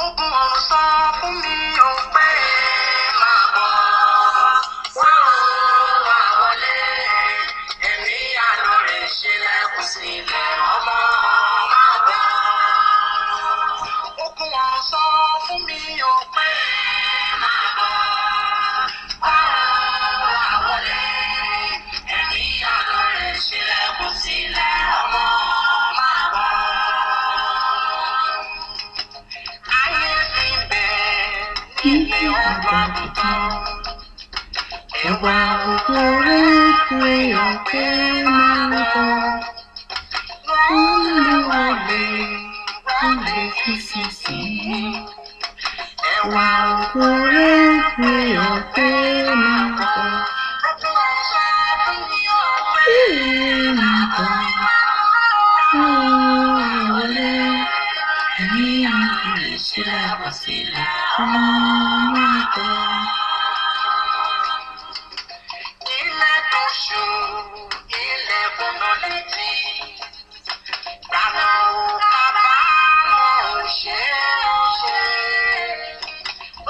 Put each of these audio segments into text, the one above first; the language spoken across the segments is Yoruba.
Ogun ọ̀run sọ fún mi ò pé máa bọ̀. Wá o, wá wọlé. Ẹ̀mí àánú rẹ̀ ṣílẹ̀kùn sílẹ̀ ọmọ máa bọ̀. Ogun ọ̀run sọ fún mi ò pé máa bọ̀. Wá o, wá wọlé. Ẹ̀mí àánú rẹ̀ ṣílẹ̀kùn sílẹ̀ ọmọ máa bọ̀. Ayé ti bẹ̀ nílé ọgbà tuntun. Ẹwà òkúrú pé ọ̀pẹ́ máa bọ̀. Wọ́n lè fi sísìn. Ẹwà òkúrú pé ọ̀pẹ́ máa bọ̀. Ilẹ̀ tó ṣú, ilẹ̀ fúnná létí. Gbàgbọ́ bàbá ò ṣe ó ṣe.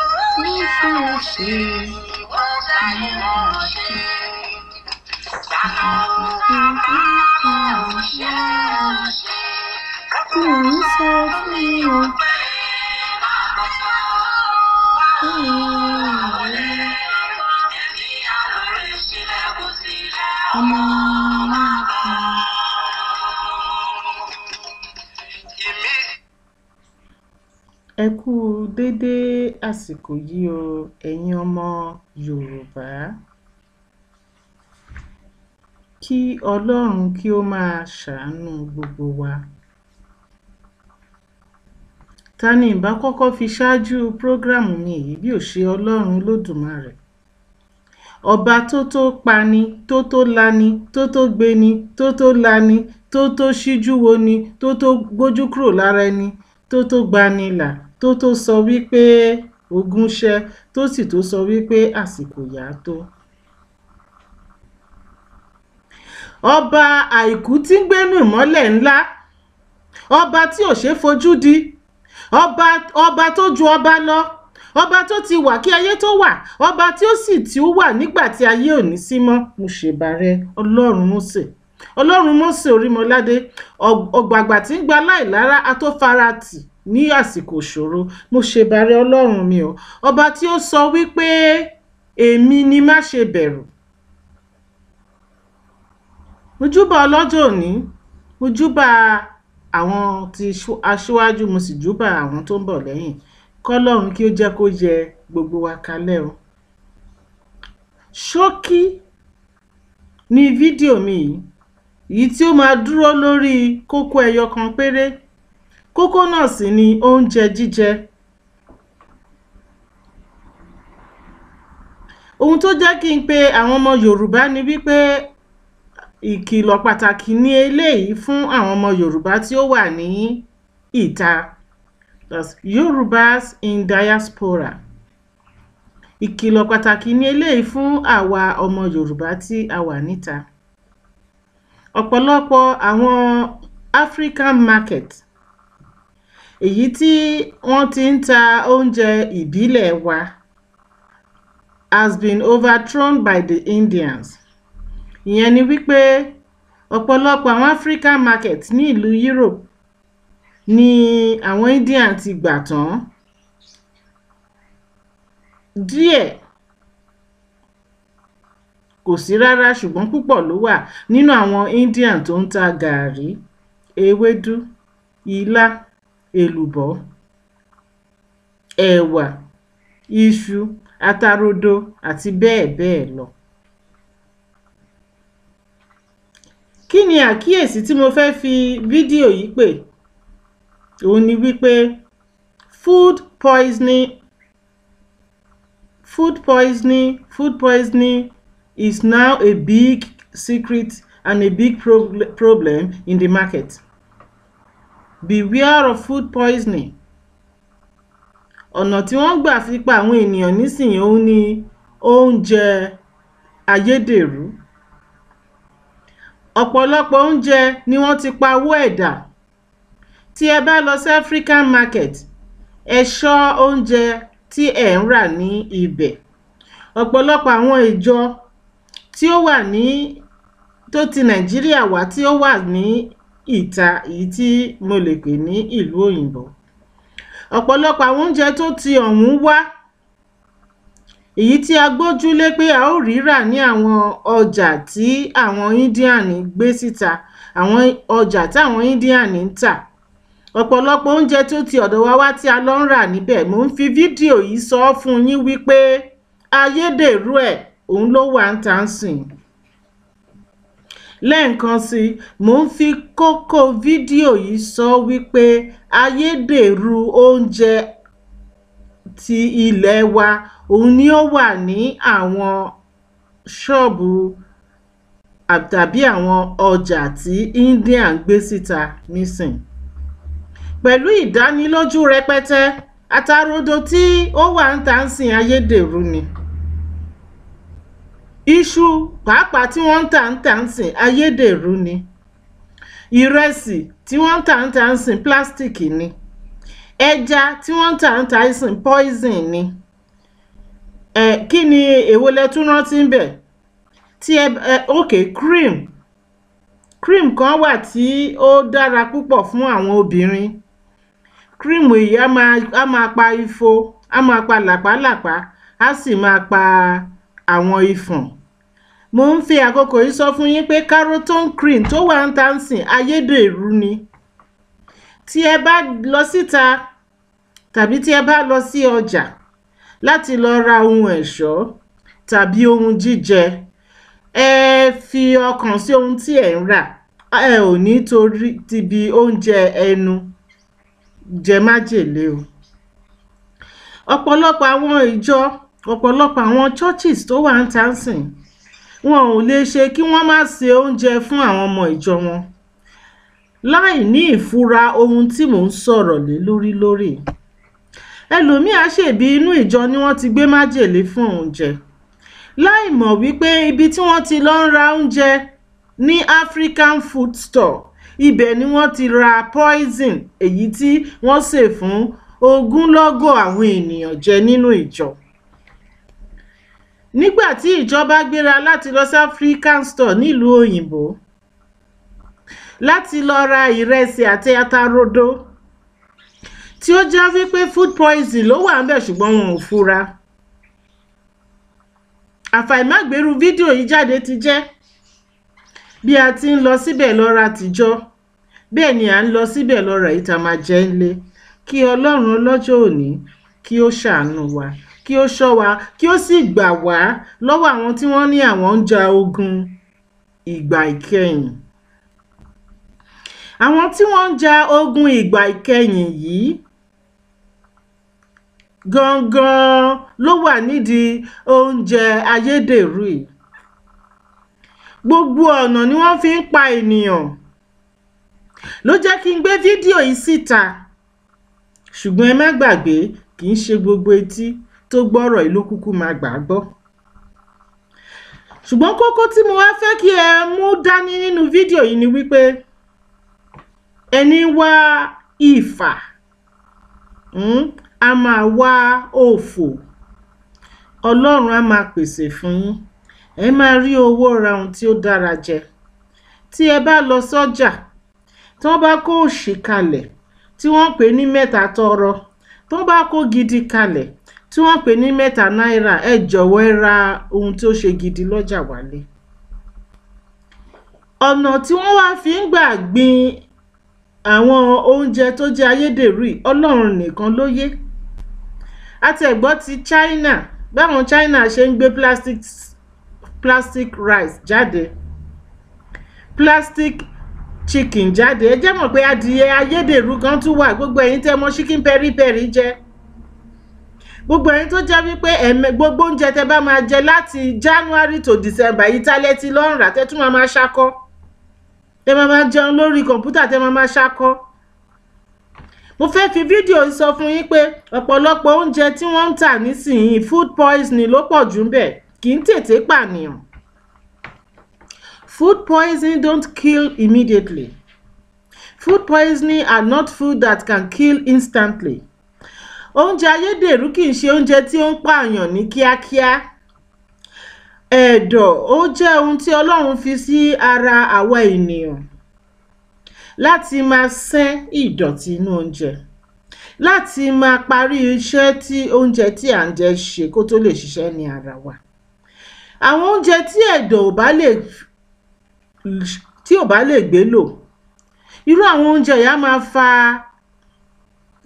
Ó ṣe ó dáyé wọn ṣe. Gbàgbọ́ bàbá ò ṣe ó ṣe. Kò ń sọ fún mi ò pé máa bọ̀. Ẹ̀mí àánú rẹ̀ ṣílẹ̀kùn sílẹ̀ ọmọ máa bọ̀. Ẹ kú dédé àsìkò yìí o, ẹ̀yin ọmọ Yorùbá. Kí Ọlọ́run kí ó máa ṣàánú gbogbo wa. Ta ni ìbá kọ́kọ́ fi ṣáájú prógrámù mi yìí bí ò ṣe Ọlọ́run Olódùmarè. Ọba tó tó pani, tó tó lani, tó tó gbeni, tó tó lani, tó tó ṣíjú woni, tó tó gbójú kúrò lára ẹni, tó tó gbanilà, tó tó sọ wípé ogun ṣẹ́, tó sì tó sọ wípé àsìkò yá tó. Ọba àìkú tí ń gbénú ìmọ́lẹ̀ ńlá, ọba tí ò ṣe fojú di, ọba tó ju ọba lọ, ọba tó ti wà kí ayé tó wà, ọba tí ó sì tí ó wà nígbà tí ayé ò ní sí mọ́. Mo ṣèbà rẹ Ọlọ́run Mósè. Ọlọ́run Mósè Orímọládé, ọ̀gbàgbà tí ń gba láìlára atófaratì ní àsìkò ìṣòro. Mo ṣèbà rẹ Ọlọ́run mi o. Ọba tí ó sọ wípé èmi ni má ṣe bẹ̀rù. Mo júbà ọlọ́jọ́ òní, mo júbà àwọn tí aṣíwájú, mo sì júbà àwọn tó ń bọ̀ lẹ́yìn. Kọ́lọ́run kí ó jẹ́ kó yẹ gbogbo wa kalẹ̀ o. Ṣókí ní fídíò mi yìí tí ó máa dúró lórí kókó ẹyọ kan péré. Kókó náà sì ni oúnjẹ jíjẹ. Ohun tó jẹ́ kí n pe àwọn ọmọ Yorùbá ni wípé ìkìlọ̀ pàtàkì ní eléyìí fún àwọn ọmọ Yorùbá tí ó wà ní ìta. That's Yorùbás in diaspora. Ìkìlọ̀ pàtàkì ní eléyìí fún àwa ọmọ Yorùbá tí a wà níta. Ọ̀pọ̀lọpọ̀ àwọn African market, èyí tí wọ́n ti ń ta oúnjẹ ìbílẹ̀ wa, has been overthrown by the Indians. Ìyẹn ni wípé ọ̀pọ̀lọpọ̀ àwọn African market ní ìlú Europe ni àwọn Indian ti gbà tán. Díẹ̀ kò sí rárá ṣùgbọ́n púpọ̀ ló wà nínú àwọn Indian tó ń ta gàárì, ewédú, ilá, èlùbọ́, ẹ̀wà, iṣu, atarodo àti bẹ́ẹ̀ bẹ́ẹ̀ lọ. Kí ni àkíyèsí tí mo fẹ́ fi fídíò yìí pè? Òun ni wípé food poisoning is now a big secret and a big problem in the market. Beware of food poisoning. Ọ̀nà tí wọ́n gbà fi pa àwọn ènìyàn nísìnyí òun ni oúnjẹ ayédèrú. Ọ̀pọ̀lọpọ̀ oúnjẹ ni wọ́n ti pa owó ẹ̀dà. Tí ẹ bá lọ sí African market, ẹ ṣọ́ oúnjẹ tí ẹ̀ ń rà ní ibẹ̀. Ọ̀pọ̀lọpọ̀ àwọn ìjọ tí ó wà ní tó ti Nàìjíríà wá tí ó wà ní ìta, èyí tí mo lè pè ní ìlú òyìnbó. Ọ̀pọ̀lọpọ̀ àwọn oúnjẹ tó ti ọ̀hún wá, èyí tí a gbójúlé pé a ó rí rà ní àwọn ọjà tí àwọn Indian gbé síta, àwọn ọjà tí àwọn Indian ń tà. Ọ̀pọ̀lọpọ̀ oúnjẹ tó ti ọ̀dọ̀ wa wá tí a lọ ń rà níbẹ̀. Mò ń fi fídíò yìí sọ fún yín wípé ayédèrú ẹ̀ òun ló wà ń tà ń sìn. Lẹ́ẹ̀kan sí, mò ń fi kókó fídíò yìí sọ wípé ayédèrú oúnjẹ ti ilẹ̀ wa òun ni ó wà ní àwọn ṣọ́ọ̀bù tàbí àwọn ọjà tí India ń gbé síta nísìn. Pẹ̀lú ìdánilójú rẹpẹtẹ, atarodo tí ó wà ń tà ń sìn ayédèrú ni. Iṣu pàápàá tí wọ́n ń tà ń sìn ayédèrú ni. Ìrẹsì tí wọ́n ń tà ń sìn plastic ni. Ẹja tí wọ́n ń tà ń sìn poison ni. Kí ni èwo lẹ tún rántí ń bẹ̀? Cream kan wà tí ó dára púpọ̀ fún àwọn obìnrin. Cream yìí á máa pa ifo, á máa pa làpálàpá, á sì máa pa àwọn ifọ̀n. Mo ń fi àkókò yìí sọ fún yín pé Caroton cream tó wà ń tà ń sìn ayédèrú ni. Tí ẹ bá lọ síta tàbí tí ẹ bá lọ sí ọjà láti lọ ra ohun ẹ̀ṣọ́ tàbí ohun jíjẹ, ẹ fi ọkàn sí ohun tí ẹ̀ ń rà. Ẹ ò ní torí tibi oúnjẹ ẹnu jẹ májèlé o. Ọ̀pọ̀lọpọ̀ àwọn ìjọ, ọ̀pọ̀lọpọ̀ àwọn churches tó wà ń tà ń sìn, wọn ò lè ṣe kí wọ́n má se oúnjẹ fún àwọn ọmọ ìjọ wọn láì ní ìfura ohun tí mò ń sọ̀rọ̀ lé lórí. Ẹlòmíì á ṣèbí inú ìjọ ni wọ́n ti gbé májèlé fún oúnjẹ, láì mọ̀ wípé ibi tí wọ́n ti lọ ń ra oúnjẹ ní African food store, ibẹ̀ ni wọ́n ti ra poison, èyí tí wọ́n sè fún ogúnlọ́gọ̀ àwọn ènìyàn jẹ nínú ìjọ. Nígbà tí ìjọba gbéra láti lọ sí African store nílùú òyìnbó láti lọ ra ìrẹsì àti atarodo, tí ó jẹ́ wípé food poison ló wà ńbẹ̀ ṣùgbọ́n wọn ò fura. Àfàìmágbérú fídíò yìí jáde ti jẹ́ bí a ti ń lọ síbẹ̀ lọ ra tìjọ, bẹ́ẹ̀ ni à ń lọ síbẹ̀ lọ ra ìta máa jẹ ńlé. Kí Ọlọ́run ọlọ́jọ́ òní kí ó ṣàánú wa, kí ó ṣọ́ wa, kí ó sì gbà wá lọ́wọ́ àwọn tí wọ́n ní àwọn ń ja ogun ìgbà ìkẹyìn. Àwọn tí wọ́n ń ja ogun ìgbà ìkẹyìn yìí gangan ló wà nídìí oúnjẹ ayédèrú yìí. Gbogbo ọ̀nà ni wọ́n fi ń pa ènìyàn ló jẹ́ kí n gbé fídíò yìí síta. Ṣùgbọ́n ẹ má gbàgbé, kì í ṣe gbogbo etí tó gbọ́rọ̀ ìlú kúkú máa gbà gbọ́. Ṣùgbọ́n kókó tí mo wá fẹ́ kí ẹ mú dání nínú fídíò yìí ni wípé ẹni wá ìfà a máa wá òfò. Ọlọ́run á máa pèsè fún yín. Ẹ máa rí owó ra ohun tí ó dára jẹ. Tí ẹ bá lọ sọ́jà, tí wọ́n bá kó òṣì kalẹ̀ tí wọ́n pè ní mẹ́ta tọrọ, tí wọ́n bá kó gidi kalẹ̀ tí wọ́n pè ní mẹ́ta náírà, ẹ jọ̀wọ́ ẹ ra ohun tí ó ṣe gidi lọ́jà wálé. Ọ̀nà tí wọ́n wá fi ń gbà gbin àwọn oúnjẹ tó jẹ́ ayédèrú yìí, Ọlọ́run nìkan ló yé. Àtẹ̀gbọ́ ti China, báwọn China ṣe ń gbé plastic rice jáde, plastic chicken jáde. Ẹ jẹ́ mọ̀ pé adìyẹ ayédèrú kan tún wà. Gbogbo ẹ̀yin tẹ́ mọ̀ chicken peri peri jẹ, gbogbo ẹ̀yin tó jẹ́ wípé gbogbo oúnjẹ tẹ́ bá máa jẹ láti January to December yìí tálẹ́ ti lọ ń rà, tẹ́ tún máa ṣakọ́, tẹ́ máa jẹun lórí kọ̀ǹpútà, tẹ́ máa ṣakọ́. Mo fẹ́ fi fídíò yìí sọ fún yín pé ọ̀pọ̀lọpọ̀ oúnjẹ tí wọ́n ń tà nísìnyí food poisoning ló pọ̀ jù ńbẹ̀, kì í tètè pànìyàn. Food poisoning don't kill immediately. Food poisoning are not food that can kill instantly. oúnjẹ ayédèrú kì í ṣe oúnjẹ tí ó ń pààyàn ní kíákíá. Ẹ̀dọ̀ ó jẹ́ ohun tí Ọlọ́run fi sí ara àwa ènìyàn láti máa ṣẹ́ ìdọ̀tí inú oúnjẹ, láti máa parí iṣẹ́ tí oúnjẹ tí à ń jẹ ṣe kó tó lè ṣiṣẹ́ ní ara wa. Àwọn oúnjẹ tí ẹ̀dọ̀ ò bá lè gbé lò, irú àwọn oúnjẹ yìí á máa fa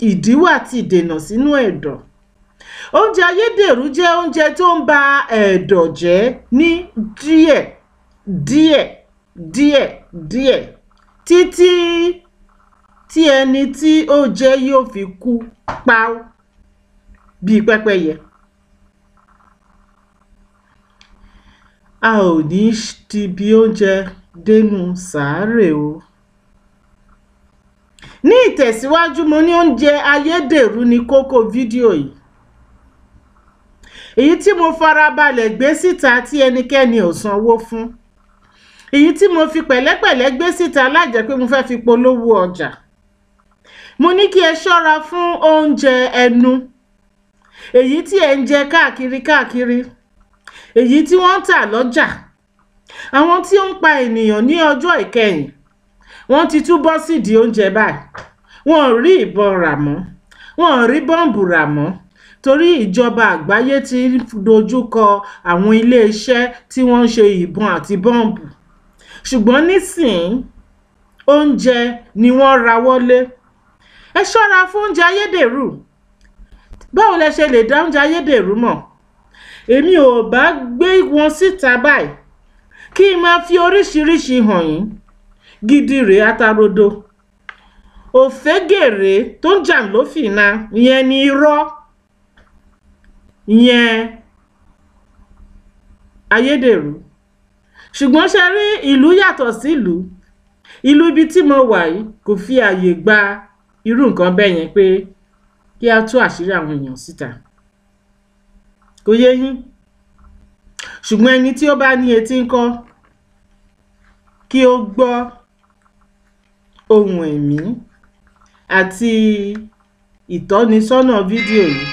ìdíwọ́ àti ìdènà sínú ẹ̀dọ̀. Oúnjẹ ayédèrú jẹ́ oúnjẹ tó ń ba ẹ̀dọ̀ jẹ́ ní díẹ̀ títí tí ẹni tí ó jẹ yóò fi kú páú bíi pẹ́pẹ́yẹ. A ò ní ti bi oúnjẹ dénú sàárè o. Ní ìtẹ̀síwájú, mo ní oúnjẹ ayédèrú ní kókó fídíò yìí. Èyí tí mo farabalẹ̀ gbé síta tí ẹnikẹ́ni ò sanwó fún. Èyí tí mo fi pẹ̀lẹ́pẹ̀lẹ́ gbé síta láì jẹ́ pé mo fẹ́ fi polówó ọjà. Mo ní kí ẹ ṣọ́ra fún oúnjẹ ẹnu. Èyí tí ẹ ń jẹ káàkiri. Èyí tí wọ́n ń tà lọ́jà. Àwọn tí ó ń pa ènìyàn ní ọjọ́ ìkẹyìn, wọ́n ti túbọ̀ sídìí oúnjẹ báyìí. Wọn ò rí ìbọn rà mọ́. Wọn ò rí bọ́ǹbù rà mọ́. Torí ìjọba àgbáyé ti dojúkọ àwọn ilé-iṣẹ́ tí wọ́n ń ṣe ìbọn àti bọ́ǹbù. Ṣùgbọ́n nísìnyí, oúnjẹ ni wọ́n rawọ́lé. Ẹ ṣọ́ra fún oúnjẹ ayédèrú. Báwo lẹ ṣe lè dá oúnjẹ ayédèrú mọ̀? Èmi ò bá gbé wọn síta báyìí kí n máa fi oríṣiríṣi hàn yín. Gidi rèé atarodo. Òfégèrè tó ń jà lófìnna, ìyẹn ni irọ́. Ìyẹn ayédèrú. Ṣùgbọ́n ṣe rí ìlú yàtọ̀ sí ìlú. Ìlú ibi tí mo wà yìí kò fi àyè gba irú nǹkan bẹ́ẹ̀ yẹn pé kí a tú àṣírí àwọn èèyàn síta. Kò yé yín? Ṣùgbọ́n ẹni tí ó bá ní etí ńkọ́, kí ó gbọ́ ohùn ẹ̀mí àti ìtọ́nisọ́nà fídíò yìí.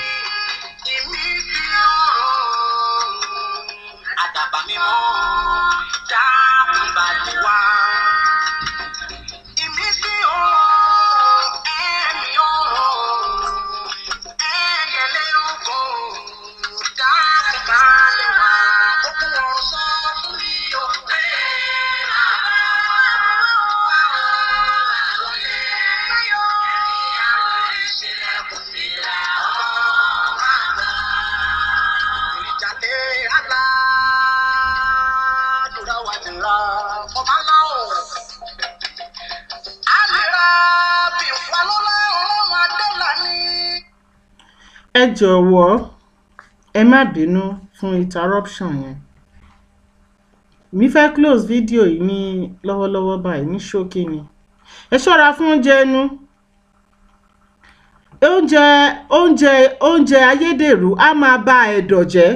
Ẹ jọ̀wọ́, ẹ má bínú fún interruption yẹn. Mi fẹ́ close fídíò yìí ní lọ́wọ́lọ́wọ́ báyìí ní ṣókí ni. Ẹ ṣọ́ra fún oúnjẹ ẹnu. Oúnjẹ ayédèrú á máa ba ẹ̀dọ̀ jẹ́.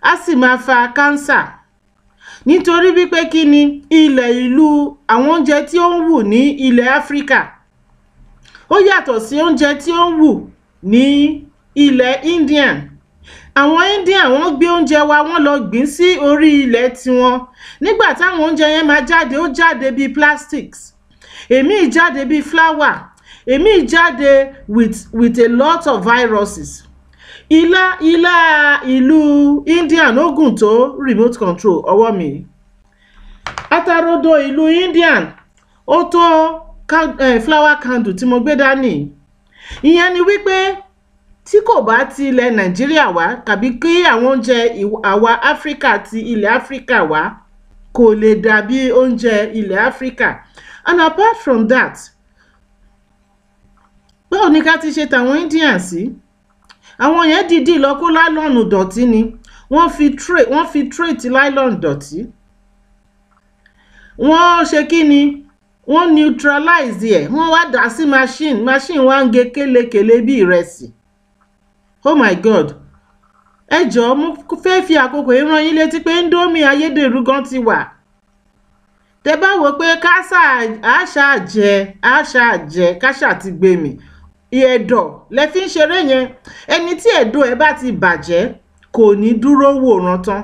Á sì máa fa cancer. Nítorí wípé kí ni ìlú àwọn oúnjẹ tí ó ń wù ní ilẹ̀ Áfíríkà ó yàtọ̀ sí oúnjẹ tí ó ń wù ní ilẹ̀ Indian. Àwọn Indian wọ́n gbé oúnjẹ wa wọ́n lọ gbìn sí orí ilẹ̀ tiwọn. Nígbà táwọn oúnjẹ yẹn máa jáde, ó jáde bíi plastics. Èmi jáde bíi flour. Èmi jáde with a lot of viruses. Ilá ìlú Indian ó gùn tó remote control ọwọ́ mi. Atarodo ìlú Indian ó tó flower candle tí mo gbé dání. Ìyẹn ni wípé tí kò bá ti ilẹ̀ Nàìjíríà wá tàbí kí àwọn oúnjẹ àwa Áfíríkà ti ilẹ̀ Áfíríkà wá kò lè dàbí oúnjẹ ilẹ̀ Áfíríkà. And apart from that, báwo ni ká ti ṣe tàwọn Indian sí? Àwọn yẹn dìídì lọ kó láìlọ́ọ̀nù dọ̀tí ni. Wọ́n fi tray ti láìlọ́ọ̀nù dọ̀tí. Wọ́n ṣe kí ni? Wọ́n neutralize ẹ̀. Wọ́n wá dà sí machine wá ń gé kélekèle bí ìrẹsì. Oh my God! Ẹ jọ̀ọ́, mo fẹ́ fi àkókò yìí rán yín létí pé Indomie ayédèrú gan ti wà. Tẹ́ bá wò pé káṣà jẹ káṣà ti gbé mi. ẹ̀dọ̀ lẹ fi ń ṣeré yẹn. Ẹni tí ẹ̀dọ̀ ẹ̀ bá ti bàjẹ́ kò ní dúró wòran tán.